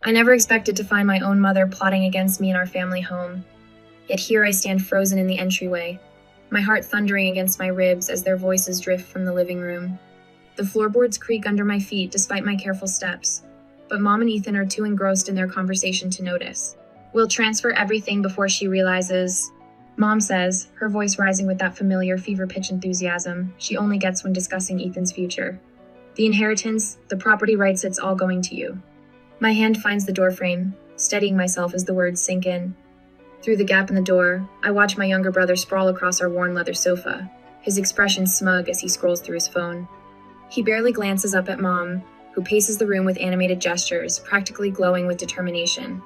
I never expected to find my own mother plotting against me in our family home. Yet here I stand frozen in the entryway, my heart thundering against my ribs as their voices drift from the living room. The floorboards creak under my feet despite my careful steps, but Mom and Ethan are too engrossed in their conversation to notice. We'll transfer everything before she realizes, Mom says, her voice rising with that familiar fever-pitch enthusiasm she only gets when discussing Ethan's future. The inheritance, the property rights, it's all going to you. My hand finds the doorframe, steadying myself as the words sink in. Through the gap in the door, I watch my younger brother sprawl across our worn leather sofa, his expression smug as he scrolls through his phone. He barely glances up at Mom, who paces the room with animated gestures, practically glowing with determination.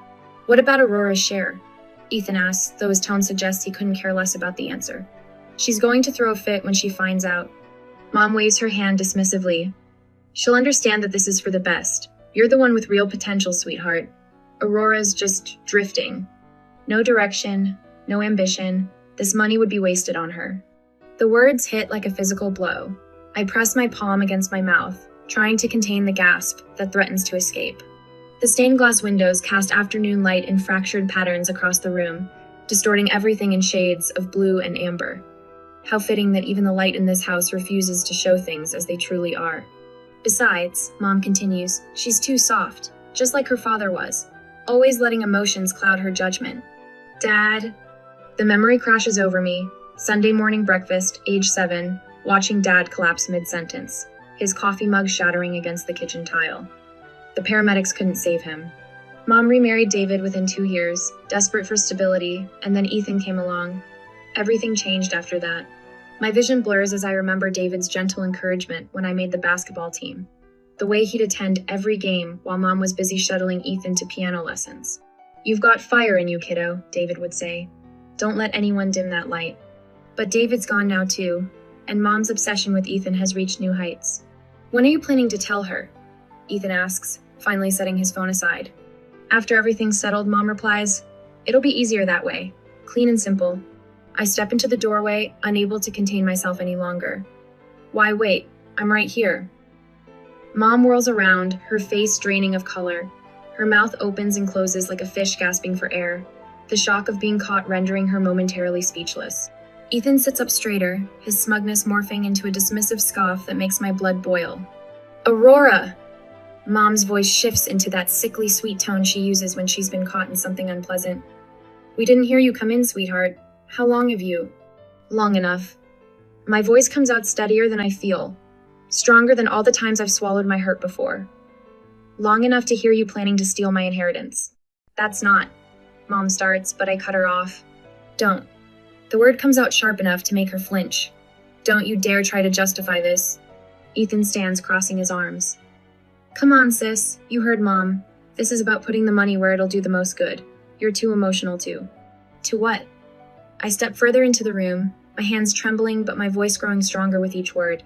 What about Aurora's share? Ethan asks, though his tone suggests he couldn't care less about the answer. She's going to throw a fit when she finds out. Mom waves her hand dismissively. She'll understand that this is for the best. You're the one with real potential, sweetheart. Aurora's just drifting. No direction, no ambition. This money would be wasted on her. The words hit like a physical blow. I press my palm against my mouth, trying to contain the gasp that threatens to escape. The stained glass windows cast afternoon light in fractured patterns across the room, distorting everything in shades of blue and amber. How fitting that even the light in this house refuses to show things as they truly are. Besides, Mom continues, she's too soft, just like her father was, always letting emotions cloud her judgment. Dad. The memory crashes over me. Sunday morning breakfast, age 7, watching Dad collapse mid-sentence, his coffee mug shattering against the kitchen tile. The paramedics couldn't save him. Mom remarried David within 2 years, desperate for stability, and then Ethan came along. Everything changed after that. My vision blurs as I remember David's gentle encouragement when I made the basketball team. The way he'd attend every game while Mom was busy shuttling Ethan to piano lessons. You've got fire in you, kiddo, David would say. Don't let anyone dim that light. But David's gone now too, and Mom's obsession with Ethan has reached new heights. When are you planning to tell her? Ethan asks, finally setting his phone aside. After everything's settled, Mom replies, it'll be easier that way. Clean and simple. I step into the doorway, unable to contain myself any longer. Why wait? I'm right here. Mom whirls around, her face draining of color. Her mouth opens and closes like a fish gasping for air, the shock of being caught rendering her momentarily speechless. Ethan sits up straighter, his smugness morphing into a dismissive scoff that makes my blood boil. Aurora! Mom's voice shifts into that sickly sweet tone she uses when she's been caught in something unpleasant. We didn't hear you come in, sweetheart. How long have you? Long enough. My voice comes out steadier than I feel, stronger than all the times I've swallowed my hurt before. Long enough to hear you planning to steal my inheritance. That's not. Mom starts, but I cut her off. Don't. The word comes out sharp enough to make her flinch. Don't you dare try to justify this. Ethan stands crossing his arms. Come on, sis. You heard Mom. This is about putting the money where it'll do the most good. You're too emotional to. To what? I step further into the room, my hands trembling but my voice growing stronger with each word.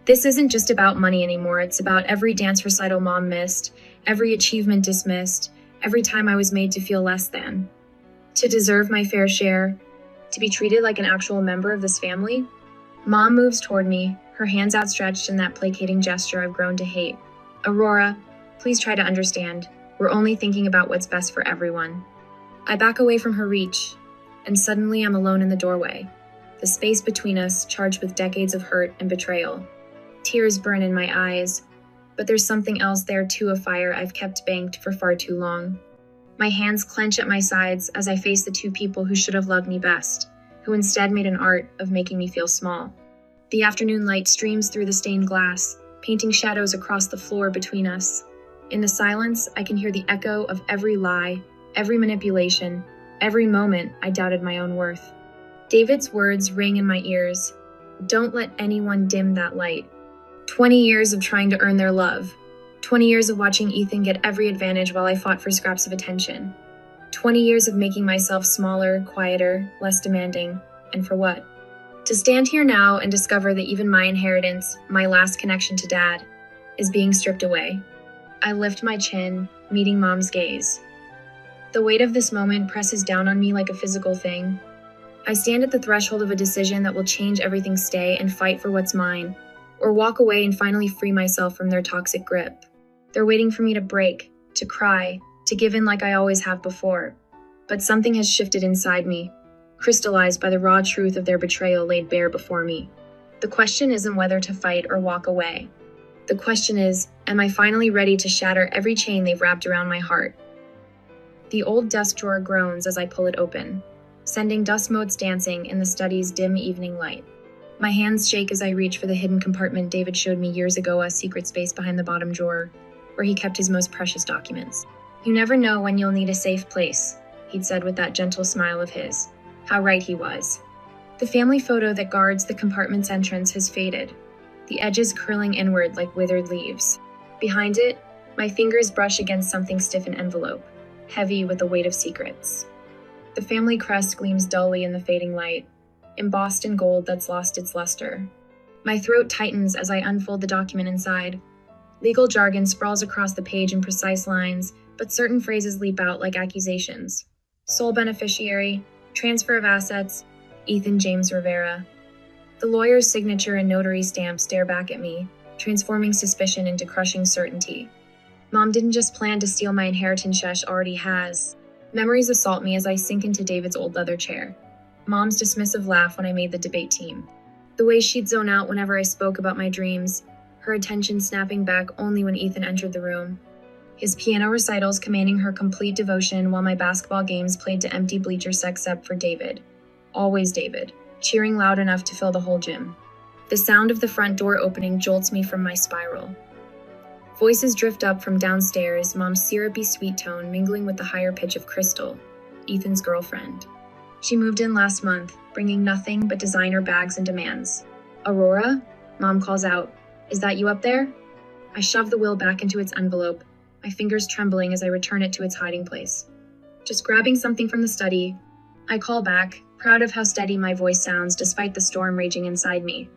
This isn't just about money anymore. It's about every dance recital Mom missed, every achievement dismissed, every time I was made to feel less than. To deserve my fair share, to be treated like an actual member of this family. Mom moves toward me, her hands outstretched in that placating gesture I've grown to hate. Aurora, please try to understand. We're only thinking about what's best for everyone. I back away from her reach, and suddenly I'm alone in the doorway, the space between us charged with decades of hurt and betrayal. Tears burn in my eyes, but there's something else there too, a fire I've kept banked for far too long. My hands clench at my sides as I face the two people who should have loved me best, who instead made an art of making me feel small. The afternoon light streams through the stained glass, painting shadows across the floor between us. In the silence, I can hear the echo of every lie, every manipulation, every moment I doubted my own worth. David's words ring in my ears. Don't let anyone dim that light. 20 years of trying to earn their love. 20 years of watching Ethan get every advantage while I fought for scraps of attention. 20 years of making myself smaller, quieter, less demanding. And for what? To stand here now and discover that even my inheritance, my last connection to Dad, is being stripped away. I lift my chin, meeting Mom's gaze. The weight of this moment presses down on me like a physical thing. I stand at the threshold of a decision that will change everything, stay and fight for what's mine, or walk away and finally free myself from their toxic grip. They're waiting for me to break, to cry, to give in like I always have before. But something has shifted inside me, crystallized by the raw truth of their betrayal laid bare before me. The question isn't whether to fight or walk away. The question is, am I finally ready to shatter every chain they've wrapped around my heart? The old desk drawer groans as I pull it open, sending dust motes dancing in the study's dim evening light. My hands shake as I reach for the hidden compartment David showed me years ago, a secret space behind the bottom drawer, where he kept his most precious documents. "You never know when you'll need a safe place," he'd said with that gentle smile of his. How right he was. The family photo that guards the compartment's entrance has faded, the edges curling inward like withered leaves. Behind it, my fingers brush against something stiff in envelope, heavy with the weight of secrets. The family crest gleams dully in the fading light, embossed in gold that's lost its luster. My throat tightens as I unfold the document inside. Legal jargon sprawls across the page in precise lines, but certain phrases leap out like accusations. Sole beneficiary, transfer of assets, Ethan James Rivera. The lawyer's signature and notary stamp stare back at me, transforming suspicion into crushing certainty. Mom didn't just plan to steal my inheritance, Shesh already has. Memories assault me as I sink into David's old leather chair. Mom's dismissive laugh when I made the debate team. The way she'd zone out whenever I spoke about my dreams, her attention snapping back only when Ethan entered the room. His piano recitals commanding her complete devotion while my basketball games played to empty bleachers except for David. Always David, cheering loud enough to fill the whole gym. The sound of the front door opening jolts me from my spiral. Voices drift up from downstairs, Mom's syrupy sweet tone mingling with the higher pitch of Crystal, Ethan's girlfriend. She moved in last month, bringing nothing but designer bags and demands. "Aurora?" Mom calls out. "Is that you up there?" I shove the will back into its envelope, my fingers trembling as I return it to its hiding place. Just grabbing something from the study, I call back, proud of how steady my voice sounds despite the storm raging inside me.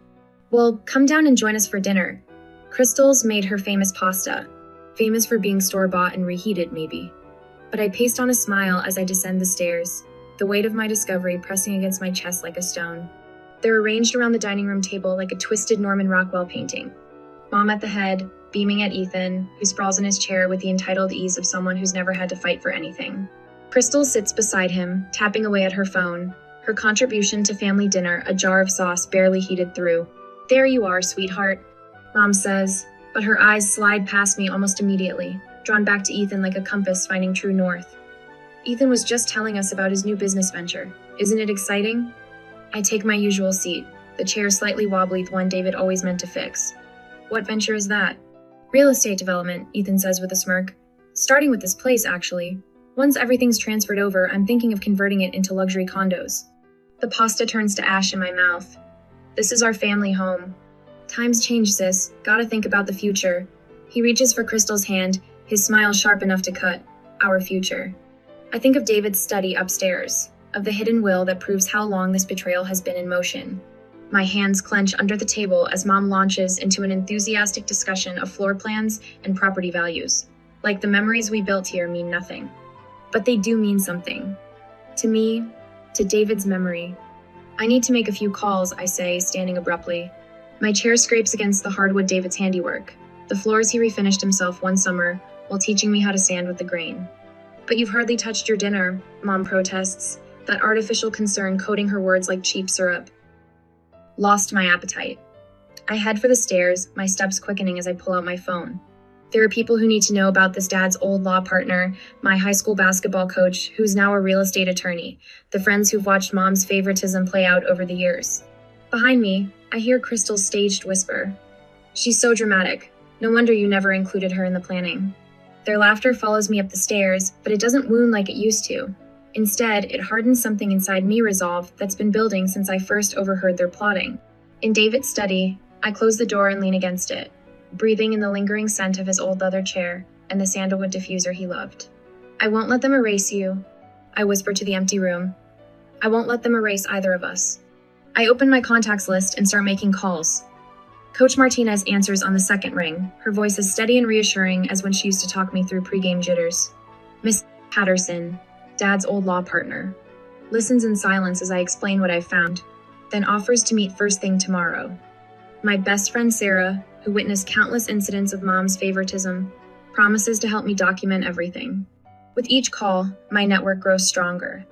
"Well, come down and join us for dinner. Crystal's made her famous pasta, famous for being store-bought and reheated, maybe." But I paste on a smile as I descend the stairs, the weight of my discovery pressing against my chest like a stone. They're arranged around the dining room table like a twisted Norman Rockwell painting. Mom at the head, beaming at Ethan, who sprawls in his chair with the entitled ease of someone who's never had to fight for anything. Crystal sits beside him, tapping away at her phone, her contribution to family dinner a jar of sauce barely heated through. "There you are, sweetheart," Mom says, but her eyes slide past me almost immediately, drawn back to Ethan like a compass finding true north. "Ethan was just telling us about his new business venture. Isn't it exciting?" I take my usual seat, the chair slightly wobbly, the one David always meant to fix. "What venture is that?" "Real estate development," Ethan says with a smirk. "Starting with this place, actually. Once everything's transferred over, I'm thinking of converting it into luxury condos." The pasta turns to ash in my mouth. "This is our family home." "Times change, sis. Gotta think about the future." He reaches for Crystal's hand, his smile sharp enough to cut. Our future. I think of David's study upstairs, of the hidden will that proves how long this betrayal has been in motion. My hands clench under the table as Mom launches into an enthusiastic discussion of floor plans and property values. Like the memories we built here mean nothing. But they do mean something. To me, to David's memory. "I need to make a few calls," I say, standing abruptly. My chair scrapes against the hardwood David's handiwork, the floors he refinished himself one summer while teaching me how to sand with the grain. "But you've hardly touched your dinner," Mom protests, that artificial concern coating her words like cheap syrup. Lost my appetite. I head for the stairs, my steps quickening as I pull out my phone. There are people who need to know about this dad's old law partner, my high school basketball coach, who's now a real estate attorney, the friends who've watched Mom's favoritism play out over the years. Behind me, I hear Crystal's staged whisper. "She's so dramatic. No wonder you never included her in the planning." Their laughter follows me up the stairs, but it doesn't wound like it used to. Instead, it hardens something inside me resolve that's been building since I first overheard their plotting. In David's study, I close the door and lean against it, breathing in the lingering scent of his old leather chair and the sandalwood diffuser he loved. "I won't let them erase you," I whisper to the empty room. "I won't let them erase either of us." I open my contacts list and start making calls. Coach Martinez answers on the second ring, her voice as steady and reassuring as when she used to talk me through pregame jitters. "Miss Patterson, Dad's old law partner, listens in silence as I explain what I've found, then offers to meet first thing tomorrow. My best friend Sarah, who witnessed countless incidents of Mom's favoritism, promises to help me document everything. With each call, my network grows stronger.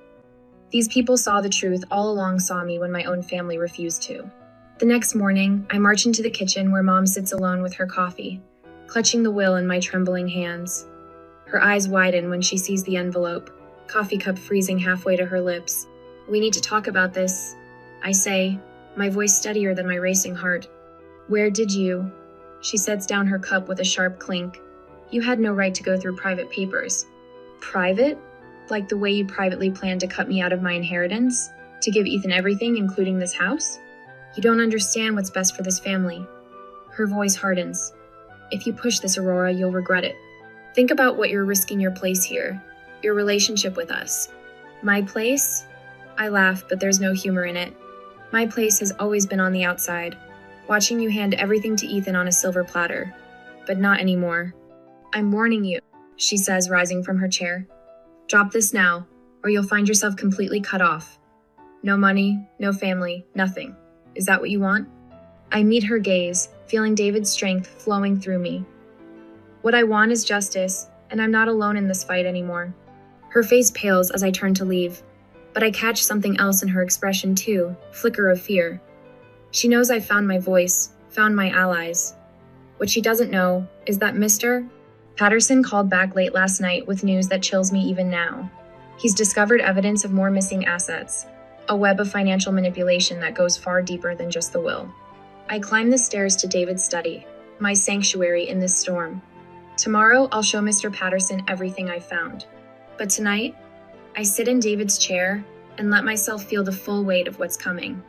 These people saw the truth all along, saw me when my own family refused to. The next morning, I march into the kitchen where Mom sits alone with her coffee, clutching the will in my trembling hands. Her eyes widen when she sees the envelope, coffee cup freezing halfway to her lips. "We need to talk about this," I say, my voice steadier than my racing heart. "Where did you?" She sets down her cup with a sharp clink. "You had no right to go through private papers." "Private? Like the way you privately planned to cut me out of my inheritance? To give Ethan everything, including this house? You don't understand what's best for this family." Her voice hardens. "If you push this, Aurora, you'll regret it. Think about what you're risking: your place here, your relationship with us." "My place?" I laugh, but there's no humor in it. "My place has always been on the outside, watching you hand everything to Ethan on a silver platter. But not anymore." "I'm warning you," she says, rising from her chair. "Drop this now, or you'll find yourself completely cut off. No money, no family, nothing. Is that what you want?" I meet her gaze, feeling David's strength flowing through me. What I want is justice, and I'm not alone in this fight anymore. Her face pales as I turn to leave, but I catch something else in her expression too, flicker of fear. She knows I've found my voice, found my allies. What she doesn't know is that Mr. Patterson called back late last night with news that chills me even now. He's discovered evidence of more missing assets, a web of financial manipulation that goes far deeper than just the will. I climb the stairs to David's study, my sanctuary in this storm. Tomorrow, I'll show Mr. Patterson everything I found. But tonight, I sit in David's chair and let myself feel the full weight of what's coming.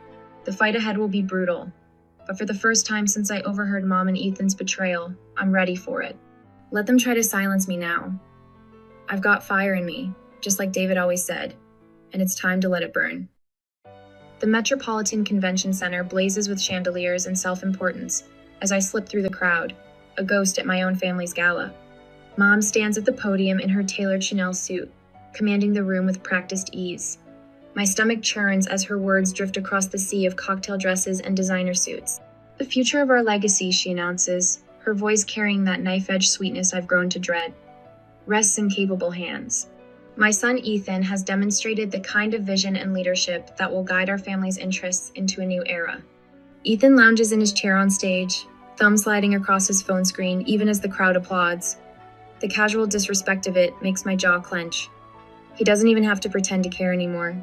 The fight ahead will be brutal, but for the first time since I overheard Mom and Ethan's betrayal, I'm ready for it. Let them try to silence me now. I've got fire in me, just like David always said, and it's time to let it burn. The Metropolitan Convention Center blazes with chandeliers and self-importance as I slip through the crowd, a ghost at my own family's gala. Mom stands at the podium in her tailored Chanel suit, commanding the room with practiced ease. My stomach churns as her words drift across the sea of cocktail dresses and designer suits. "The future of our legacy," she announces, her voice carrying that knife-edge sweetness I've grown to dread, "rests in capable hands. My son Ethan has demonstrated the kind of vision and leadership that will guide our family's interests into a new era." Ethan lounges in his chair on stage, thumb sliding across his phone screen even as the crowd applauds. The casual disrespect of it makes my jaw clench. He doesn't even have to pretend to care anymore.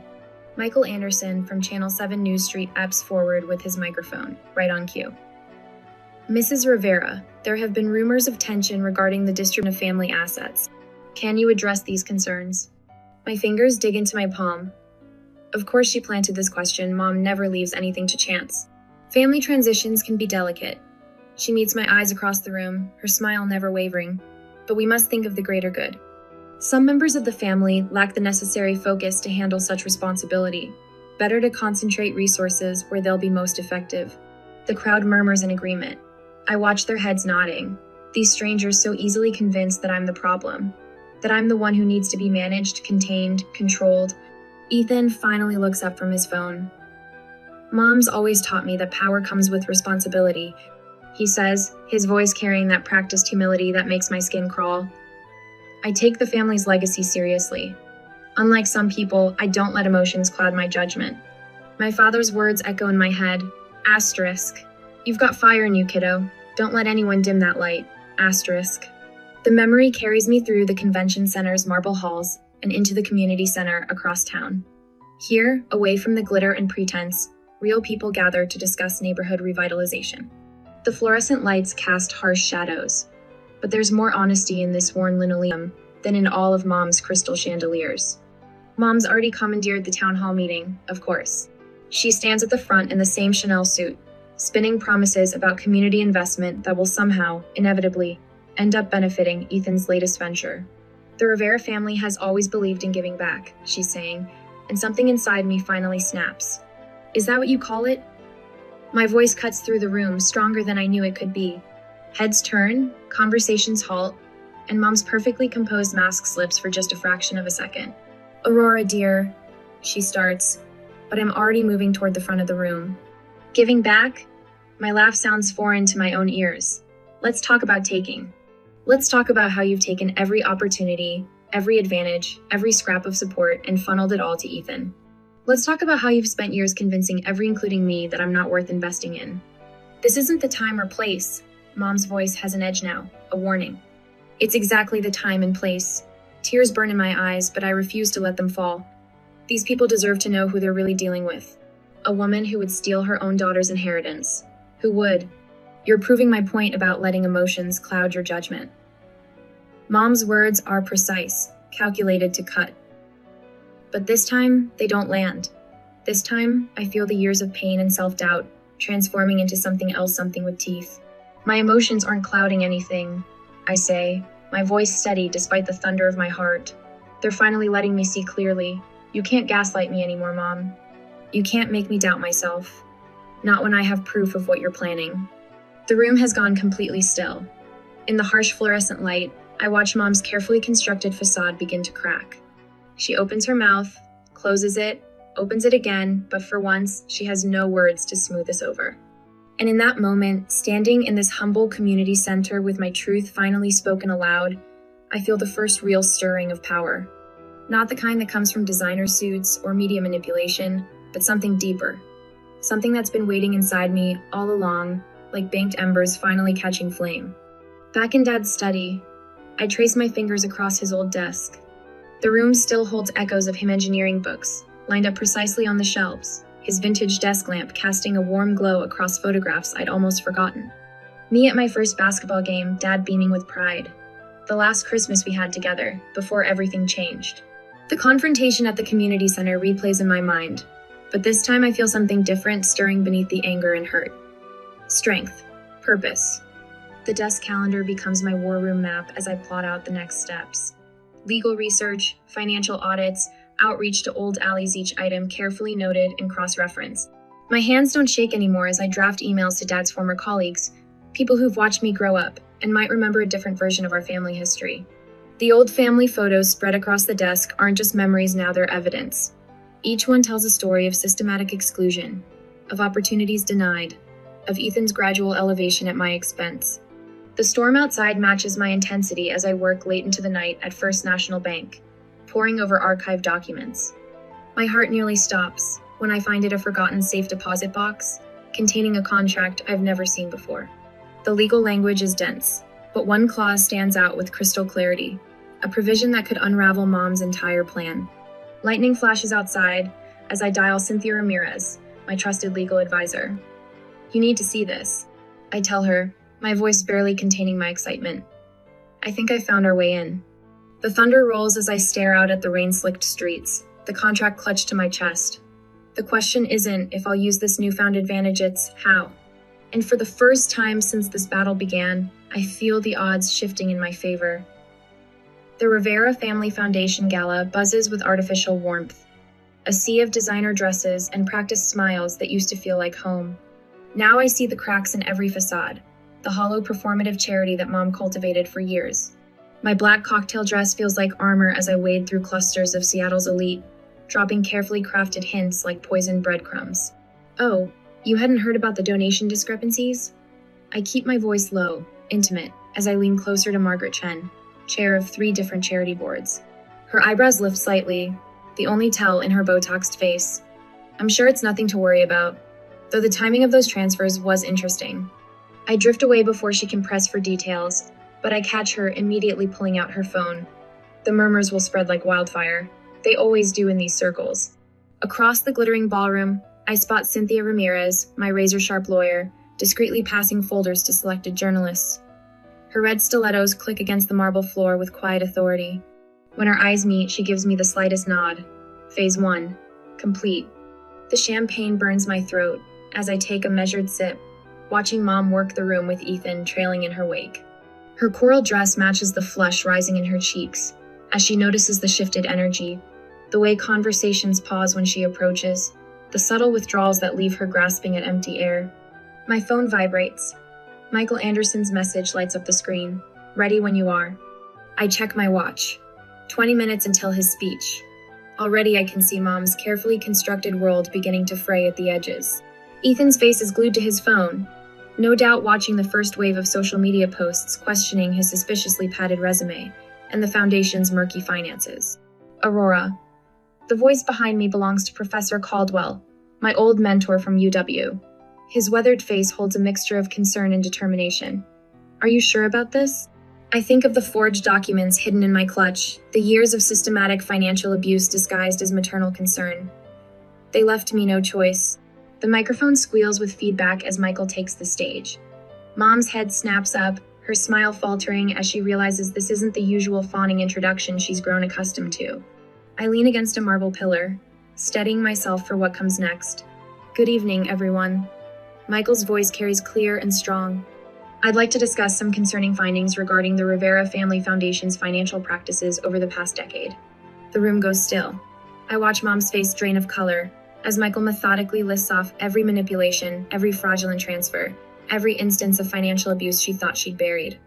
Michael Anderson from Channel 7 News Street apps forward with his microphone, right on cue. "Mrs. Rivera, there have been rumors of tension regarding the distribution of family assets. Can you address these concerns?" My fingers dig into my palm. Of course she planted this question. Mom never leaves anything to chance. Family transitions can be delicate. She meets my eyes across the room, her smile never wavering. But we must think of the greater good. Some members of the family lack the necessary focus to handle such responsibility. Better to concentrate resources where they'll be most effective. The crowd murmurs in agreement. I watch their heads nodding. These strangers so easily convinced that I'm the problem. That I'm the one who needs to be managed, contained, controlled. Ethan finally looks up from his phone. "Mom's always taught me that power comes with responsibility," he says, his voice carrying that practiced humility that makes my skin crawl. I take the family's legacy seriously. Unlike some people, I don't let emotions cloud my judgment. My father's words echo in my head. Asterisk. "You've got fire in you, kiddo. Don't let anyone dim that light. Asterisk." The memory carries me through the convention center's marble halls and into the community center across town. Here, away from the glitter and pretense, real people gather to discuss neighborhood revitalization. The fluorescent lights cast harsh shadows, but there's more honesty in this worn linoleum than in all of Mom's crystal chandeliers. Mom's already commandeered the town hall meeting, of course. She stands at the front in the same Chanel suit, spinning promises about community investment that will somehow, inevitably, end up benefiting Ethan's latest venture. "The Rivera family has always believed in giving back," she's saying, and something inside me finally snaps. "Is that what you call it?" My voice cuts through the room, stronger than I knew it could be. Heads turn, conversations halt, and Mom's perfectly composed mask slips for just a fraction of a second. "Aurora, dear," she starts, but I'm already moving toward the front of the room. "Giving back?" My laugh sounds foreign to my own ears. "Let's talk about taking. Let's talk about how you've taken every opportunity, every advantage, every scrap of support, and funneled it all to Ethan. Let's talk about how you've spent years convincing every, including me, that I'm not worth investing in. This isn't the time or place. Mom's voice has an edge now, a warning. It's exactly the time and place. Tears burn in my eyes, but I refuse to let them fall. These people deserve to know who they're really dealing with. A woman who would steal her own daughter's inheritance. Who would? You're proving my point about letting emotions cloud your judgment. Mom's words are precise, calculated to cut. But this time, they don't land. This time, I feel the years of pain and self-doubt transforming into something else, something with teeth. My emotions aren't clouding anything, I say, my voice steady despite the thunder of my heart. They're finally letting me see clearly. You can't gaslight me anymore, Mom. You can't make me doubt myself. Not when I have proof of what you're planning. The room has gone completely still. In the harsh fluorescent light, I watch Mom's carefully constructed facade begin to crack. She opens her mouth, closes it, opens it again, but for once, she has no words to smooth this over. And in that moment, standing in this humble community center with my truth finally spoken aloud, I feel the first real stirring of power. Not the kind that comes from designer suits or media manipulation, but something deeper. Something that's been waiting inside me all along, like banked embers finally catching flame. Back in Dad's study, I trace my fingers across his old desk. The room still holds echoes of him engineering books, lined up precisely on the shelves, his vintage desk lamp casting a warm glow across photographs I'd almost forgotten. Me at my first basketball game, Dad beaming with pride. The last Christmas we had together, before everything changed. The confrontation at the community center replays in my mind, but this time I feel something different stirring beneath the anger and hurt. Strength. Purpose. The desk calendar becomes my war room map as I plot out the next steps. Legal research, financial audits, outreach to old alleys, each item carefully noted and cross-referenced. My hands don't shake anymore as I draft emails to Dad's former colleagues, people who've watched me grow up and might remember a different version of our family history. The old family photos spread across the desk aren't just memories, now they're evidence. Each one tells a story of systematic exclusion, of opportunities denied, of Ethan's gradual elevation at my expense. The storm outside matches my intensity as I work late into the night at First National Bank, poring over archived documents. My heart nearly stops when I find it a forgotten safe deposit box containing a contract I've never seen before. The legal language is dense, but one clause stands out with crystal clarity, a provision that could unravel Mom's entire plan. Lightning flashes outside as I dial Cynthia Ramirez, my trusted legal advisor. You need to see this, I tell her, my voice barely containing my excitement. I think I found our way in. The thunder rolls as I stare out at the rain-slicked streets, the contract clutched to my chest. The question isn't if I'll use this newfound advantage, it's how. And for the first time since this battle began, I feel the odds shifting in my favor. The Rivera Family Foundation Gala buzzes with artificial warmth, a sea of designer dresses and practiced smiles that used to feel like home. Now I see the cracks in every facade, the hollow performative charity that Mom cultivated for years. My black cocktail dress feels like armor as I wade through clusters of Seattle's elite, dropping carefully crafted hints like poisoned breadcrumbs. Oh, you hadn't heard about the donation discrepancies? I keep my voice low, intimate, as I lean closer to Margaret Chen, chair of 3 different charity boards. Her eyebrows lift slightly, the only tell in her Botoxed face. I'm sure it's nothing to worry about, though the timing of those transfers was interesting. I drift away before she can press for details, but I catch her immediately pulling out her phone. The murmurs will spread like wildfire. They always do in these circles. Across the glittering ballroom, I spot Cynthia Ramirez, my razor-sharp lawyer, discreetly passing folders to selected journalists. Her red stilettos click against the marble floor with quiet authority. When our eyes meet, she gives me the slightest nod. Phase 1. Complete. The champagne burns my throat as I take a measured sip, watching Mom work the room with Ethan trailing in her wake. Her coral dress matches the flush rising in her cheeks as she notices the shifted energy, the way conversations pause when she approaches, the subtle withdrawals that leave her grasping at empty air. My phone vibrates. Michael Anderson's message lights up the screen. Ready when you are. I check my watch. 20 minutes until his speech. Already I can see Mom's carefully constructed world beginning to fray at the edges. Ethan's face is glued to his phone, no doubt watching the first wave of social media posts questioning his suspiciously padded resume, and the foundation's murky finances. Aurora. The voice behind me belongs to Professor Caldwell, my old mentor from UW. His weathered face holds a mixture of concern and determination. Are you sure about this? I think of the forged documents hidden in my clutch, the years of systematic financial abuse disguised as maternal concern. They left me no choice. The microphone squeals with feedback as Michael takes the stage. Mom's head snaps up, her smile faltering as she realizes this isn't the usual fawning introduction she's grown accustomed to. I lean against a marble pillar, steadying myself for what comes next. Good evening, everyone. Michael's voice carries clear and strong. I'd like to discuss some concerning findings regarding the Rivera Family Foundation's financial practices over the past decade. The room goes still. I watch Mom's face drain of color as Michael methodically lists off every manipulation, every fraudulent transfer, every instance of financial abuse she thought she'd buried.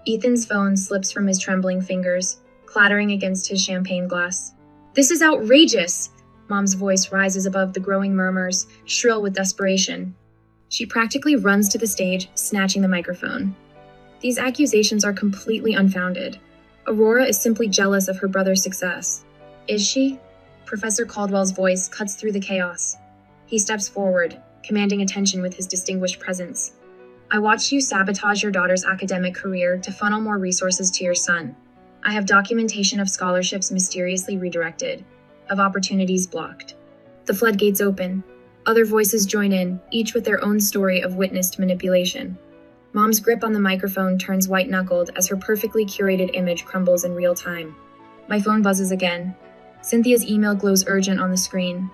Ethan's phone slips from his trembling fingers, clattering against his champagne glass. This is outrageous! Mom's voice rises above the growing murmurs, shrill with desperation. She practically runs to the stage, snatching the microphone. These accusations are completely unfounded. Aurora is simply jealous of her brother's success. Is she? Professor Caldwell's voice cuts through the chaos. He steps forward, commanding attention with his distinguished presence. I watched you sabotage your daughter's academic career to funnel more resources to your son. I have documentation of scholarships mysteriously redirected, of opportunities blocked. The floodgates open. Other voices join in, each with their own story of witnessed manipulation. Mom's grip on the microphone turns white-knuckled as her perfectly curated image crumbles in real time. My phone buzzes again. Cynthia's email glows urgent on the screen.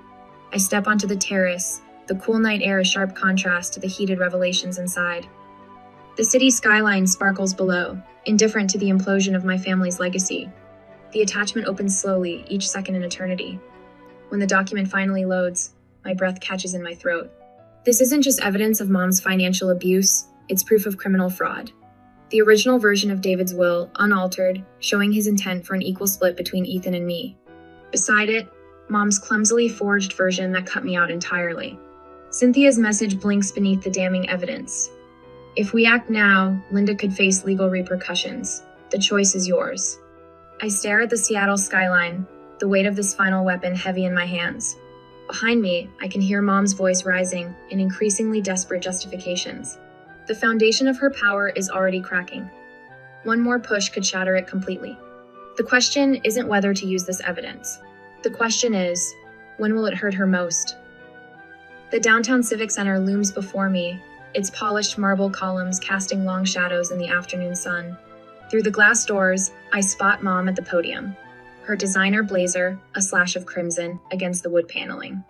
I step onto the terrace, the cool night air a sharp contrast to the heated revelations inside. The city skyline sparkles below, indifferent to the implosion of my family's legacy. The attachment opens slowly, each second an eternity. When the document finally loads, my breath catches in my throat. This isn't just evidence of Mom's financial abuse, it's proof of criminal fraud. The original version of David's will, unaltered, showing his intent for an equal split between Ethan and me. Beside it, Mom's clumsily forged version that cut me out entirely. Cynthia's message blinks beneath the damning evidence. If we act now, Linda could face legal repercussions. The choice is yours. I stare at the Seattle skyline, the weight of this final weapon heavy in my hands. Behind me, I can hear Mom's voice rising in increasingly desperate justifications. The foundation of her power is already cracking. One more push could shatter it completely. The question isn't whether to use this evidence. The question is, when will it hurt her most? The downtown Civic Center looms before me, its polished marble columns casting long shadows in the afternoon sun. Through the glass doors, I spot Mom at the podium, her designer blazer, a slash of crimson, against the wood paneling.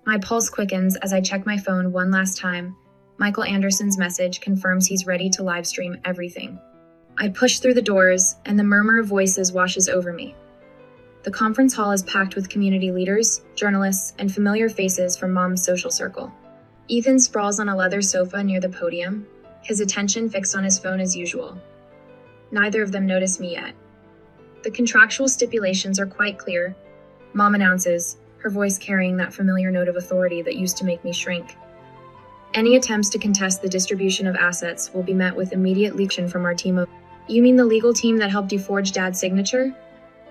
My pulse quickens as I check my phone one last time. Michael Anderson's message confirms he's ready to live stream everything. I push through the doors, and the murmur of voices washes over me. The conference hall is packed with community leaders, journalists, and familiar faces from Mom's social circle. Ethan sprawls on a leather sofa near the podium, his attention fixed on his phone as usual. Neither of them notice me yet. The contractual stipulations are quite clear. Mom announces, her voice carrying that familiar note of authority that used to make me shrink. Any attempts to contest the distribution of assets will be met with immediate leaction from our team of... You mean the legal team that helped you forge Dad's signature?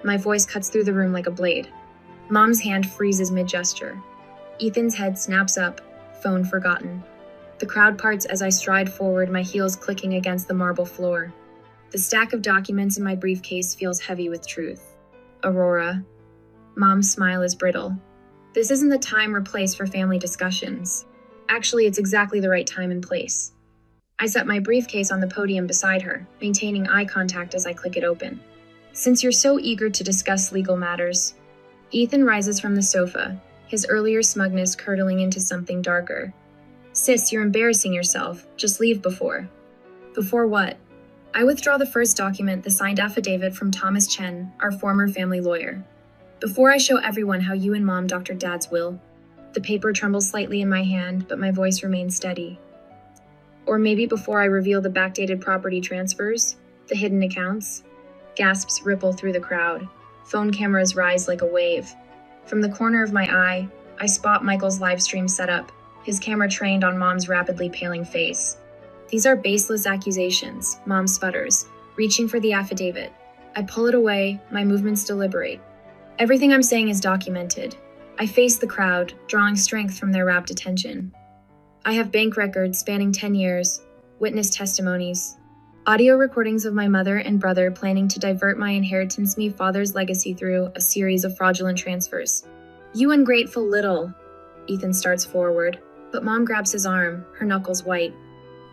My voice cuts through the room like a blade. Mom's hand freezes mid-gesture. Ethan's head snaps up, phone forgotten. The crowd parts as I stride forward, my heels clicking against the marble floor. The stack of documents in my briefcase feels heavy with truth. Aurora. Mom's smile is brittle. This isn't the time or place for family discussions. Actually, it's exactly the right time and place. I set my briefcase on the podium beside her, maintaining eye contact as I click it open. Since you're so eager to discuss legal matters, Ethan rises from the sofa, his earlier smugness curdling into something darker. Sis, you're embarrassing yourself. Just leave before. Before what? I withdraw the first document, the signed affidavit from Thomas Chen, our former family lawyer. Before I show everyone how you and Mom doctored Dad's will. The paper trembles slightly in my hand, but my voice remains steady. Or maybe before I reveal the backdated property transfers, the hidden accounts. Gasps ripple through the crowd. Phone cameras rise like a wave. From the corner of my eye, I spot Michael's live stream setup, his camera trained on Mom's rapidly paling face. These are baseless accusations, Mom sputters, reaching for the affidavit. I pull it away, my movements deliberate. Everything I'm saying is documented. I face the crowd, drawing strength from their rapt attention. I have bank records spanning 10 years, witness testimonies, audio recordings of my mother and brother planning to divert my inheritance me father's legacy through a series of fraudulent transfers. You ungrateful little, Ethan starts forward, but Mom grabs his arm, her knuckles white.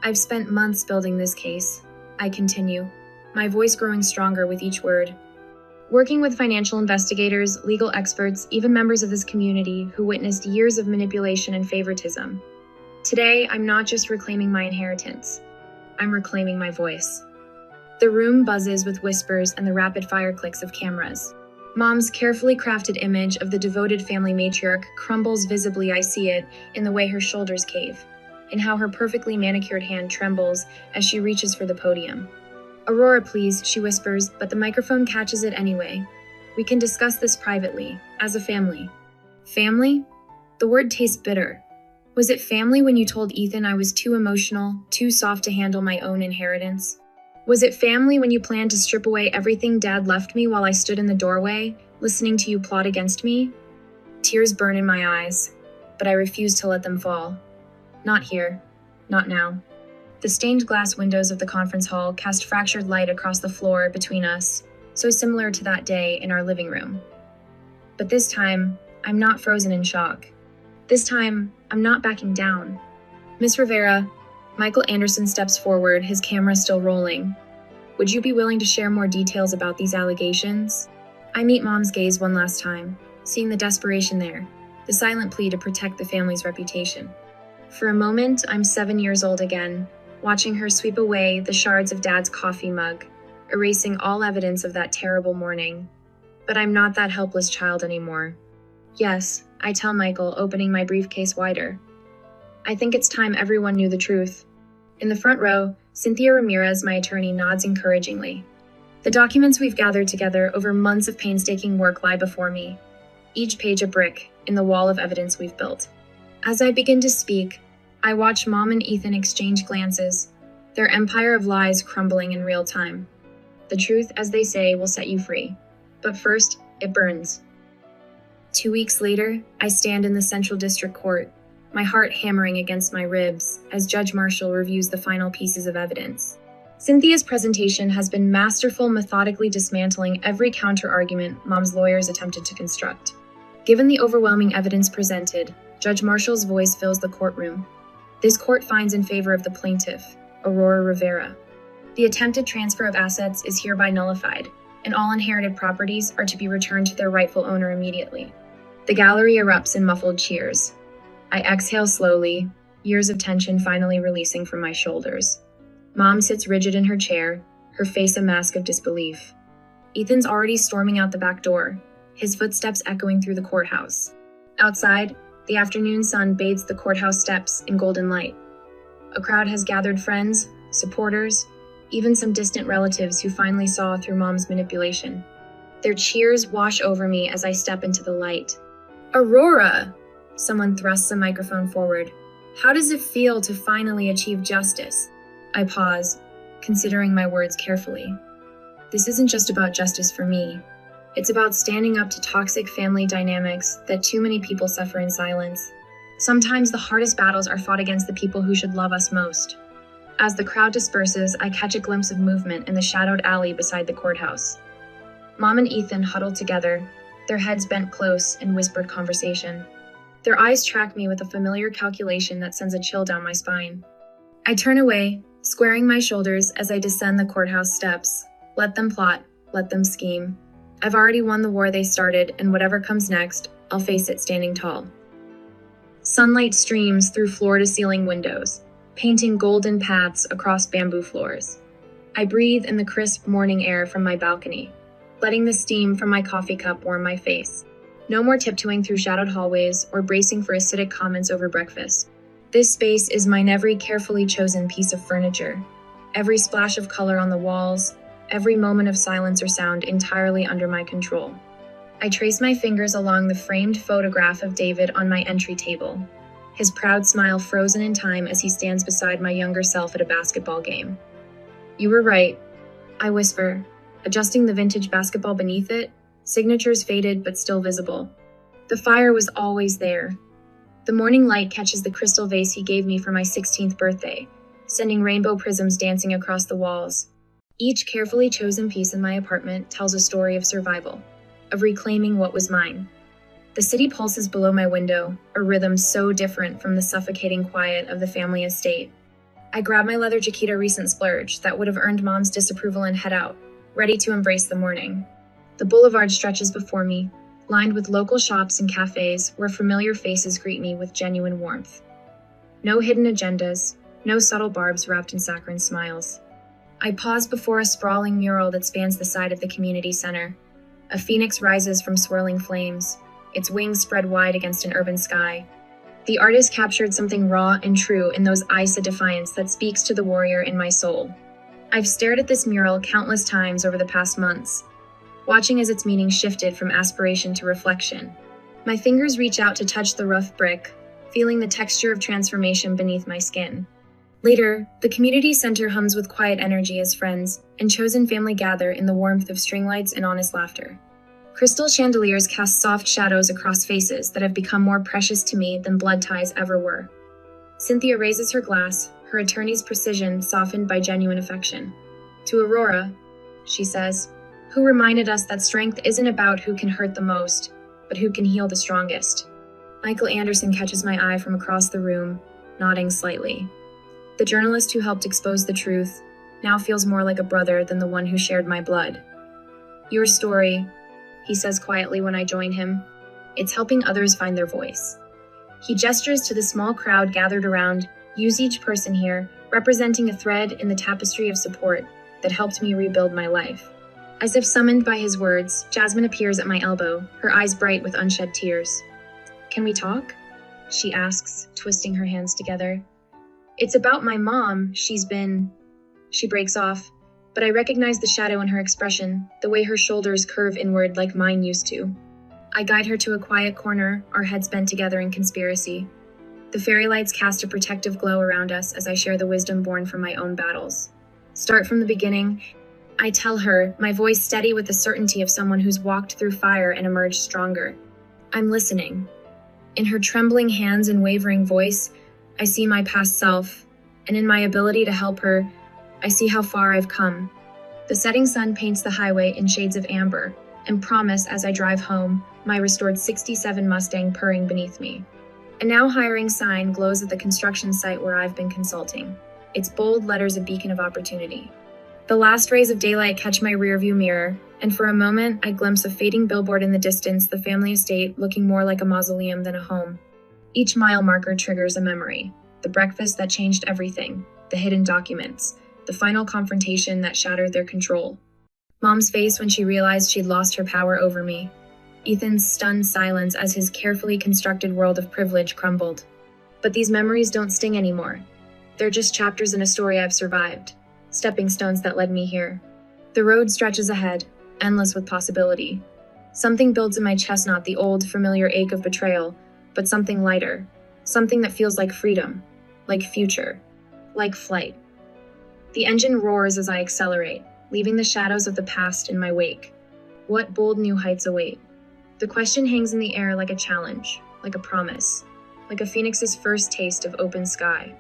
I've spent months building this case, I continue, my voice growing stronger with each word. Working with financial investigators, legal experts, even members of this community who witnessed years of manipulation and favoritism. Today, I'm not just reclaiming my inheritance. I'm reclaiming my voice. The room buzzes with whispers and the rapid-fire clicks of cameras. Mom's carefully crafted image of the devoted family matriarch crumbles visibly. I see it in the way her shoulders cave, in how her perfectly manicured hand trembles as she reaches for the podium. Aurora, please, she whispers, but the microphone catches it anyway. We can discuss this privately, as a family. Family? The word tastes bitter. Was it family when you told Ethan I was too emotional, too soft to handle my own inheritance? Was it family when you planned to strip away everything Dad left me while I stood in the doorway, listening to you plot against me? Tears burn in my eyes, but I refuse to let them fall. Not here. Not now. The stained glass windows of the conference hall cast fractured light across the floor between us, so similar to that day in our living room. But this time, I'm not frozen in shock. This time, I'm not backing down. Miss Rivera, Michael Anderson steps forward, his camera still rolling. Would you be willing to share more details about these allegations? I meet Mom's gaze one last time, seeing the desperation there, the silent plea to protect the family's reputation. For a moment, I'm 7 years old again, watching her sweep away the shards of Dad's coffee mug, erasing all evidence of that terrible morning. But I'm not that helpless child anymore. Yes, I tell Michael, opening my briefcase wider. I think it's time everyone knew the truth. In the front row, Cynthia Ramirez, my attorney, nods encouragingly. The documents we've gathered together over months of painstaking work lie before me, each page a brick in the wall of evidence we've built. As I begin to speak, I watch Mom and Ethan exchange glances, their empire of lies crumbling in real time. The truth, as they say, will set you free. But first, it burns. 2 weeks later, I stand in the Central District Court, my heart hammering against my ribs as Judge Marshall reviews the final pieces of evidence. Cynthia's presentation has been masterful, methodically dismantling every counter-argument Mom's lawyers attempted to construct. Given the overwhelming evidence presented, Judge Marshall's voice fills the courtroom. This court finds in favor of the plaintiff, Aurora Rivera. The attempted transfer of assets is hereby nullified, and all inherited properties are to be returned to their rightful owner immediately. The gallery erupts in muffled cheers. I exhale slowly, years of tension finally releasing from my shoulders. Mom sits rigid in her chair, her face a mask of disbelief. Ethan's already storming out the back door, his footsteps echoing through the courthouse. Outside, the afternoon sun bathes the courthouse steps in golden light. A crowd has gathered friends, supporters, even some distant relatives who finally saw through Mom's manipulation. Their cheers wash over me as I step into the light. Aurora! Someone thrusts a microphone forward. How does it feel to finally achieve justice? I pause, considering my words carefully. This isn't just about justice for me. It's about standing up to toxic family dynamics that too many people suffer in silence. Sometimes the hardest battles are fought against the people who should love us most. As the crowd disperses, I catch a glimpse of movement in the shadowed alley beside the courthouse. Mom and Ethan huddle together, their heads bent close in whispered conversation. Their eyes track me with a familiar calculation that sends a chill down my spine. I turn away, squaring my shoulders as I descend the courthouse steps. Let them plot, let them scheme. I've already won the war they started, and whatever comes next, I'll face it standing tall. Sunlight streams through floor-to-ceiling windows, painting golden paths across bamboo floors. I breathe in the crisp morning air from my balcony, letting the steam from my coffee cup warm my face. No more tiptoeing through shadowed hallways or bracing for acidic comments over breakfast. This space is mine, every carefully chosen piece of furniture, every splash of color on the walls, every moment of silence or sound entirely under my control. I trace my fingers along the framed photograph of David on my entry table, his proud smile frozen in time as he stands beside my younger self at a basketball game. You were right, I whisper, adjusting the vintage basketball beneath it, signatures faded but still visible. The fire was always there. The morning light catches the crystal vase he gave me for my 16th birthday, sending rainbow prisms dancing across the walls. Each carefully chosen piece in my apartment tells a story of survival, of reclaiming what was mine. The city pulses below my window, a rhythm so different from the suffocating quiet of the family estate. I grab my leather Chiquita recent splurge that would have earned Mom's disapproval and head out, ready to embrace the morning. The boulevard stretches before me, lined with local shops and cafes where familiar faces greet me with genuine warmth. No hidden agendas, no subtle barbs wrapped in saccharine smiles. I pause before a sprawling mural that spans the side of the community center. A phoenix rises from swirling flames, its wings spread wide against an urban sky. The artist captured something raw and true in those eyes of defiance that speaks to the warrior in my soul. I've stared at this mural countless times over the past months, watching as its meaning shifted from aspiration to reflection. My fingers reach out to touch the rough brick, feeling the texture of transformation beneath my skin. Later, the community center hums with quiet energy as friends and chosen family gather in the warmth of string lights and honest laughter. Crystal chandeliers cast soft shadows across faces that have become more precious to me than blood ties ever were. Cynthia raises her glass, her attorney's precision softened by genuine affection. To Aurora, she says, who reminded us that strength isn't about who can hurt the most, but who can heal the strongest. Michael Anderson catches my eye from across the room, nodding slightly. The journalist who helped expose the truth now feels more like a brother than the one who shared my blood. Your story, he says quietly when I join him. It's helping others find their voice. He gestures to the small crowd gathered around, use each person here, representing a thread in the tapestry of support that helped me rebuild my life. As if summoned by his words, Jasmine appears at my elbow, her eyes bright with unshed tears. Can we talk? She asks, twisting her hands together. It's about my mom. She breaks off, but I recognize the shadow in her expression, the way her shoulders curve inward like mine used to. I guide her to a quiet corner, our heads bent together in conspiracy. The fairy lights cast a protective glow around us as I share the wisdom born from my own battles. Start from the beginning, I tell her, my voice steady with the certainty of someone who's walked through fire and emerged stronger. I'm listening. In her trembling hands and wavering voice, I see my past self, and in my ability to help her, I see how far I've come. The setting sun paints the highway in shades of amber, and promise as I drive home, my restored 67 Mustang purring beneath me. A now hiring sign glows at the construction site where I've been consulting, its bold letters a beacon of opportunity. The last rays of daylight catch my rearview mirror, and for a moment I glimpse a fading billboard in the distance, the family estate looking more like a mausoleum than a home. Each mile marker triggers a memory, the breakfast that changed everything, the hidden documents, the final confrontation that shattered their control. Mom's face when she realized she'd lost her power over me. Ethan's stunned silence as his carefully constructed world of privilege crumbled. But these memories don't sting anymore. They're just chapters in a story I've survived. Stepping stones that led me here. The road stretches ahead, endless with possibility. Something builds in my chest, not the old, familiar ache of betrayal, but something lighter, something that feels like freedom, like future, like flight. The engine roars as I accelerate, leaving the shadows of the past in my wake. What bold new heights await? The question hangs in the air like a challenge, like a promise, like a phoenix's first taste of open sky.